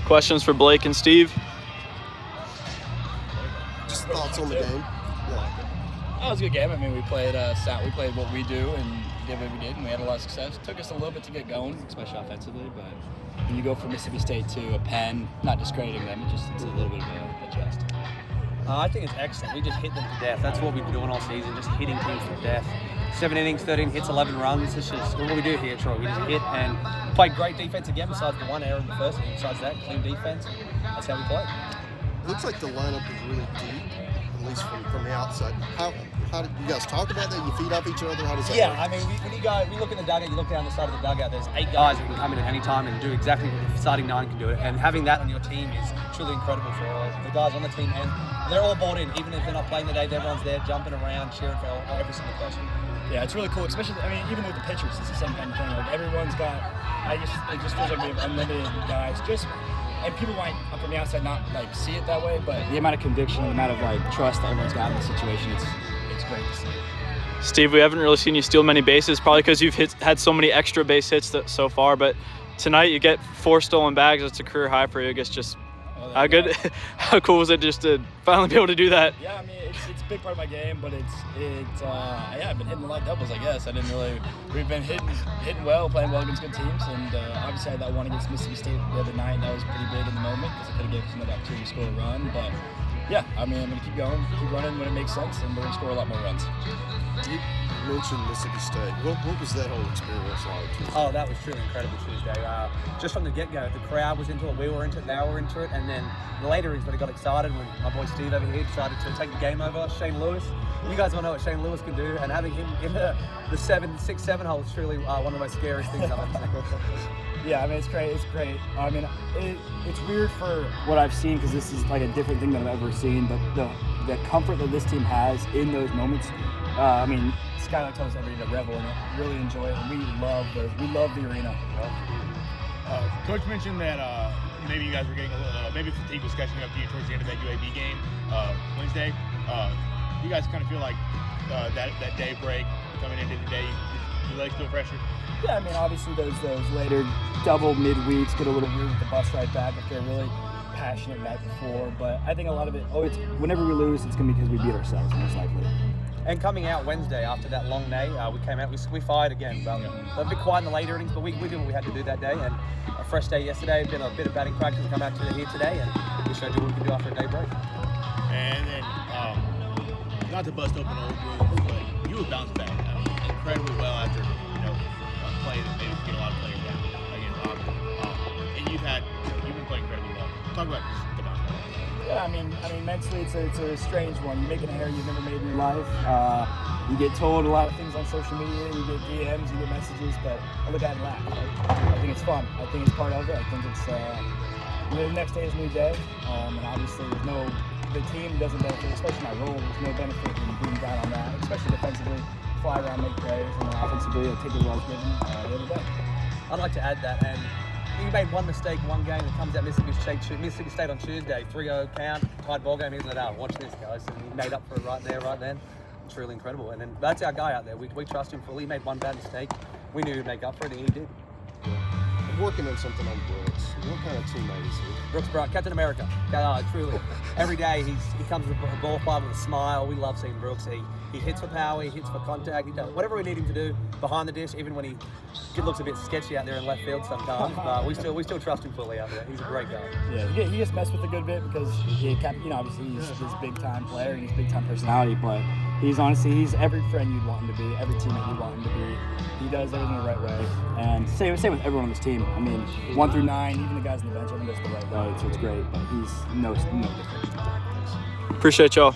Questions for Blake and Steve? Just thoughts on the game. Oh, it was a good game. I mean, we played what we do and did what we did, and we had a lot of success. It took us a little bit to get going, especially offensively, but when you go from Mississippi State to a Penn, not discrediting them, it's a little bit of a adjust. I think it's excellent. We just hit them to death. That's what we've been doing all season, just hitting teams to death. 7 innings, 13 hits, 11 runs. It's just what we do here at Troy. We just hit and play great defense again, besides the one error in the first inning. Besides that, clean defense. That's how we play. It looks like the lineup is really deep, at least from the outside. How did you guys talk about that? You feed off each other? How does that work? I mean, when we look in the dugout, you look down the side of the dugout, there's 8 guys who can come in at any time and do exactly what the starting 9 can do it. And having that on your team is truly incredible for the guys on the team. And they're all bought in, even if they're not playing the day, everyone's there jumping around, cheering for every single person. Yeah, it's really cool, especially, I mean, even with the pitchers, it's the same kind of thing. Like, everyone's got, it just feels like we have unlimited guys. And people might, from the outside, not, like, see it that way, but the amount of conviction, the amount of, like, trust that everyone's got in the situation, it's great to see. Steve, we haven't really seen you steal many bases, probably because you've had so many extra base hits so far, but tonight you get 4 stolen bags. It's a career high for you. I guess just how cool was it just to finally be able to do that? Yeah, I mean, it's a big part of my game, but I've been hitting a lot of doubles, I guess. We've been hitting well, playing well against good teams, and obviously I had that one against Mississippi State the other night, and that was pretty big in the moment because it could have given us another opportunity to score a run, but yeah, I mean, I'm going to keep running when it makes sense, and we're going to score a lot more runs. You mentioned Mississippi State. What was that whole experience like? Oh, that was truly incredible Tuesday. Just from the get-go, the crowd was into it, we were into it, they were into it, and then the later is when it got excited when my boy Steve over here decided to take the game over. Shane Lewis, you guys all know what Shane Lewis can do, and having him in the 6, 7 hole is truly one of the most scariest things I've ever seen. Yeah, I mean, it's great. I mean, it's weird for what I've seen because this is like a different thing than I've ever seen, but the comfort that this team has in those moments, I mean, Skylar tells everybody to revel in it, really enjoy it, and we love the arena. Coach mentioned that maybe you guys were getting maybe fatigue was catching up to you towards the end of that UAB game Wednesday. You guys kind of feel like that day break coming into the day, your legs feel fresher? Yeah, I mean, obviously those later double midweeks get a little weird with the bus ride back if they're really passionate night before, but I think a lot of it, it's whenever we lose, it's going to be because we beat ourselves, most likely. And coming out Wednesday after that long day, we came out, we fired again. A bit quiet in the later innings, but we did what we had to do that day. And a fresh day yesterday, been a bit of batting practice, come out to here today, and we showed you what we can do after a day break. And then, not to bust open old wounds, but you would bounce back incredibly well after, play that maybe get a lot of players down against Auburn. And you've been playing incredibly well. Talk about the bounce back. Yeah, I mean, mentally it's a strange one. You make an error you've never made in your life. You get told a lot of things on social media. You get DMs, you get messages, but I look at it and laugh. Right? I think it's fun. I think it's part of it. I think it's the next day is a new day, and obviously the team doesn't benefit, especially my role. There's no benefit in being down on that, especially defensively. Fly around, make plays, and then offensively, take the runs given the other day. I'd like to add that, and you made one mistake one game that comes out Mississippi State on Tuesday, 3-0 count, tied ball game, he's like, watch this, guys. And he made up for it right there, right then. It's really incredible. And then that's our guy out there. We trust him fully. He made one bad mistake. We knew he'd make up for it, and he did. I'm working on something on Brooks. What kind of teammate is he? Brooks Bryant, Captain America. Truly. Every day he comes to the ball club with a smile. We love seeing Brooks. He hits for power, he hits for contact, he does whatever we need him to do behind the dish, even when he looks a bit sketchy out there in left field sometimes. But we still trust him fully out there. He's a great guy. Yeah, he gets messed with a good bit because obviously he's this big time player and he's big time personality, but he's every friend you'd want him to be, every teammate you'd want him to be. He does everything the right way, and same with everyone on this team. I mean, 1 through 9, even the guys on the bench, everyone does the right way, so it's great. But he's no different. Appreciate y'all.